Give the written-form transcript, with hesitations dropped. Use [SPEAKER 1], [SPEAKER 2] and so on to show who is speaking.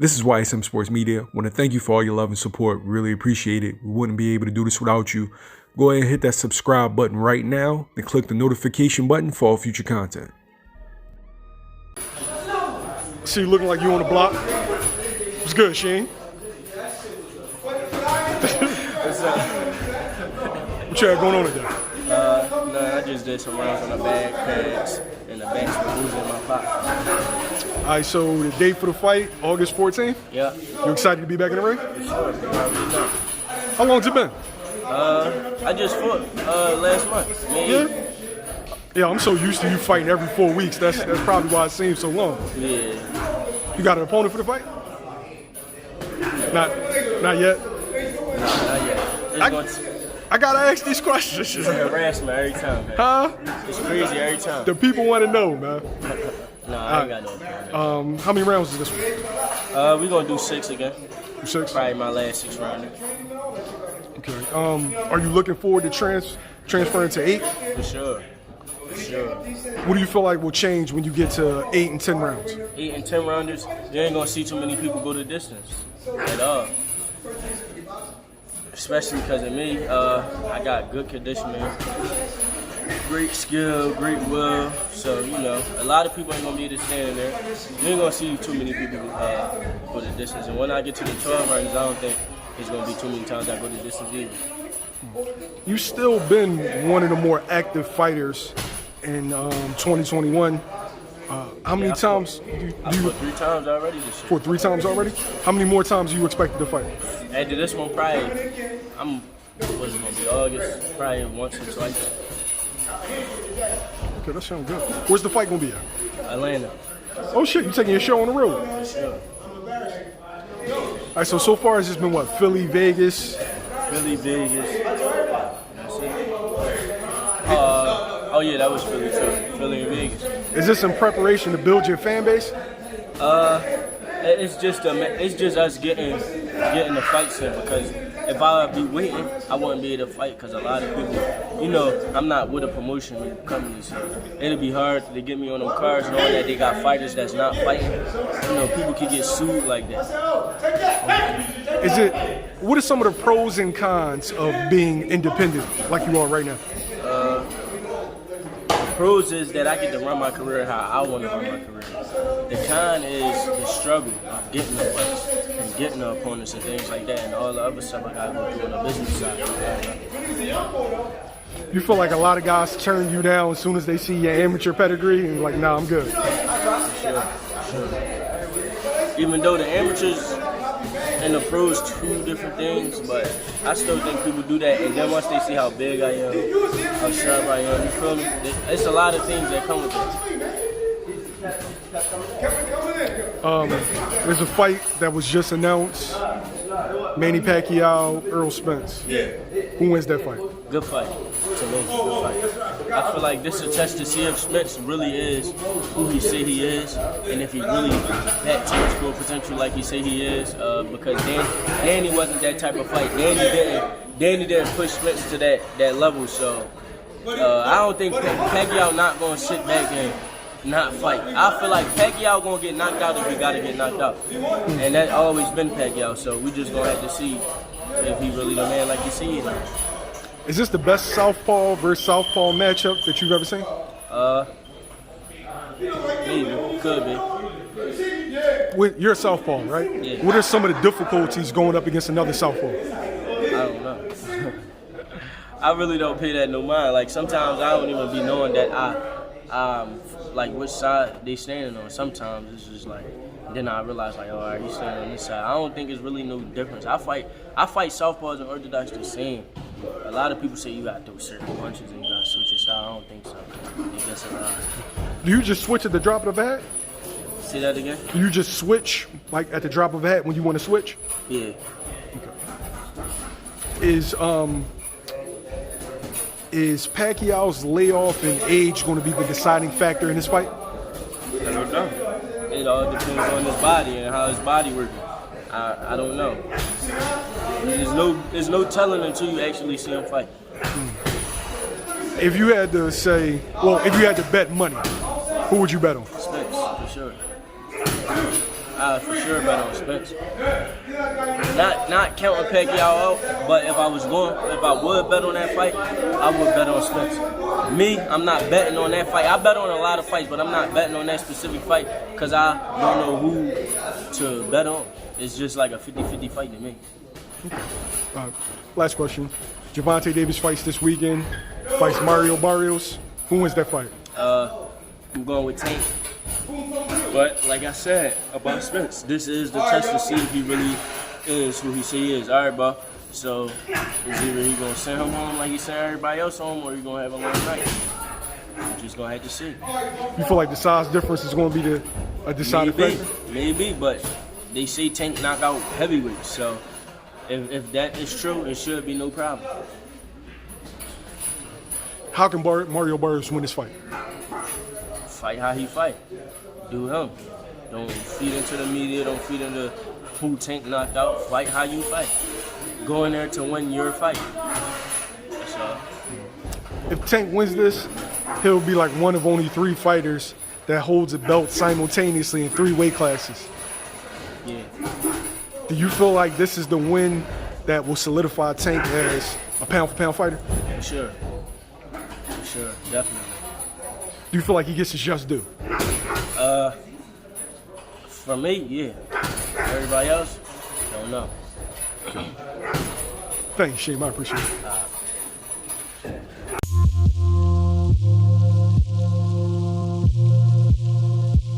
[SPEAKER 1] This is YSM Sports Media. Want to thank you for all your love and support. Really appreciate it. We wouldn't be able to do this without you. Go ahead and hit that subscribe button right now and click the notification button for all future content.
[SPEAKER 2] See you looking like you on the block. What's good, Sheen?
[SPEAKER 3] What's up?
[SPEAKER 2] What you had going on today?
[SPEAKER 3] No, I just did some rounds on the backpacks and the backs were losing my pocket.
[SPEAKER 2] All right, so the date for the fight, August 14th?
[SPEAKER 3] Yeah.
[SPEAKER 2] You excited to be back in the ring?
[SPEAKER 3] Sure.
[SPEAKER 2] How long's it been?
[SPEAKER 3] I just fought last month.
[SPEAKER 2] Yeah? Yeah, I'm so used to you fighting every 4 weeks. That's probably why it seems so long.
[SPEAKER 3] Yeah.
[SPEAKER 2] You got an opponent for the fight? Not yet?
[SPEAKER 3] Not yet.
[SPEAKER 2] I gotta ask these questions.
[SPEAKER 3] It's harassment every time, man.
[SPEAKER 2] Huh?
[SPEAKER 3] It's crazy every time.
[SPEAKER 2] The people want to know, man.
[SPEAKER 3] No, I ain't got no opponent.
[SPEAKER 2] How many rounds is this one?
[SPEAKER 3] We gonna do 6 again.
[SPEAKER 2] 6?
[SPEAKER 3] Probably my last 6 rounder.
[SPEAKER 2] Okay. Are you looking forward to transferring to 8?
[SPEAKER 3] For sure.
[SPEAKER 2] What do you feel like will change when you get to 8 and 10 rounds?
[SPEAKER 3] 8 and 10 rounders, you ain't gonna see too many people go the distance at all. Especially because of me, I got good conditioning, great skill, great will. So, you know, a lot of people ain't gonna be able to stand in there. You ain't gonna see too many people go the distance. And when I get to the 12 rounds, I don't think it's gonna be too many times I go the distance either.
[SPEAKER 2] You've still been one of the more active fighters in 2021. How many times
[SPEAKER 3] I fought 3 times already this year.
[SPEAKER 2] For 3 times already? How many more times do you expect to fight?
[SPEAKER 3] After this one, probably, what's it gonna be, August? Probably once or twice.
[SPEAKER 2] Okay, that sounds good. Where's the fight gonna be at?
[SPEAKER 3] Atlanta.
[SPEAKER 2] Oh shit, you taking your show on the road?
[SPEAKER 3] For sure.
[SPEAKER 2] All right, so far it's just been what? Philly, Vegas?
[SPEAKER 3] Philly, Vegas. That's it. Oh yeah, that was Philly too. Philly and Vegas.
[SPEAKER 2] Is this in preparation to build your fan base?
[SPEAKER 3] It's just us getting the fights in, because if I be waiting, I wouldn't be able to fight, because a lot of people, you know, I'm not with a promotion company, so it'll be hard to get me on them cards knowing that they got fighters that's not fighting. You know, people can get sued like that.
[SPEAKER 2] What are some of the pros and cons of being independent like you are right now?
[SPEAKER 3] Pros is that I get to run my career how I want to run my career. The con is the struggle of getting the fights and getting the opponents and things like that, and all the other stuff I got to go through on the business side.
[SPEAKER 2] You feel like a lot of guys turn you down as soon as they see your amateur pedigree and like, nah, I'm good.
[SPEAKER 3] Sure. Even though the amateurs and the pros 2 different things, but I still think people do that, and then once they see how big I am, how sharp I am, you feel me? It's a lot of things that come with it.
[SPEAKER 2] There's a fight that was just announced. Manny Pacquiao, Errol Spence.
[SPEAKER 3] Yeah.
[SPEAKER 2] Who wins that fight?
[SPEAKER 3] Good fight. To me, good fight. I feel like this is a test to see if Spence really is who he say he is, and if he really that technical potential like he say he is. Because Danny wasn't that type of fight. Danny didn't push Spence to that level. So I don't think Pacquiao not gonna sit back and not fight. I feel like Pacquiao gonna get knocked out if he gotta get knocked out, and that always been Pacquiao. So we just gonna have to see if he really the man like he see it.
[SPEAKER 2] Is this the best southpaw versus southpaw matchup that you've ever seen?
[SPEAKER 3] Maybe, could be.
[SPEAKER 2] You're a southpaw, right?
[SPEAKER 3] Yeah.
[SPEAKER 2] What are some of the difficulties going up against another southpaw?
[SPEAKER 3] I don't know. I really don't pay that no mind. Like sometimes I don't even be knowing that I'm like which side they standing on. Sometimes it's just like, then I realize like, oh, all right, he's standing on this side. I don't think it's really no difference. I fight southpaws and orthodox the same. A lot of people say you got to throw certain punches and you got to switch your style. I don't think so. I think that's a lie.
[SPEAKER 2] Do you just switch at the drop of a hat?
[SPEAKER 3] Say that again?
[SPEAKER 2] Do you just switch like at the drop of a hat when you want to switch?
[SPEAKER 3] Yeah.
[SPEAKER 2] Is Pacquiao's layoff and age going to be the deciding factor in this fight?
[SPEAKER 3] I don't know. It all depends on his body and how his body working. I don't know. There's no telling until you actually see him fight.
[SPEAKER 2] If you had to say, well, if you had to bet money, who would you bet on?
[SPEAKER 3] Spence, for sure. I for sure bet on Spence. Not counting Pacquiao out, but if I would bet on that fight, I would bet on Spence. Me, I'm not betting on that fight. I bet on a lot of fights, but I'm not betting on that specific fight because I don't know who to bet on. It's just like a 50-50 fight to me.
[SPEAKER 2] Last question. Gervonta Davis fights this weekend. Fights Mario Barrios. Who wins that fight?
[SPEAKER 3] I'm going with Tank. But like I said about Spence, this is the test to see if he really is who he say he is. All right, bro. So is either he gonna send him home like he sent everybody else home, or he gonna have a long night? We're just gonna have to see.
[SPEAKER 2] You feel like the size difference is going to be a deciding factor?
[SPEAKER 3] Maybe, but they say Tank knock out heavyweights, so if that is true, it should be no problem.
[SPEAKER 2] How can Mario Barrios win this fight?
[SPEAKER 3] Fight how he fight. Do him. Don't feed into the media. Don't feed into who Tank knocked out. Fight how you fight. Go in there to win your fight. So,
[SPEAKER 2] if Tank wins this, he'll be like one of only 3 fighters that holds a belt simultaneously in 3 weight classes.
[SPEAKER 3] yeah.
[SPEAKER 2] Do you feel like this is the win that will solidify Tank as a pound-for-pound fighter?
[SPEAKER 3] For sure. For sure. Definitely.
[SPEAKER 2] Do you feel like he gets his just due?
[SPEAKER 3] For me, yeah. Everybody else, don't know.
[SPEAKER 2] Thanks, Shane. I appreciate it.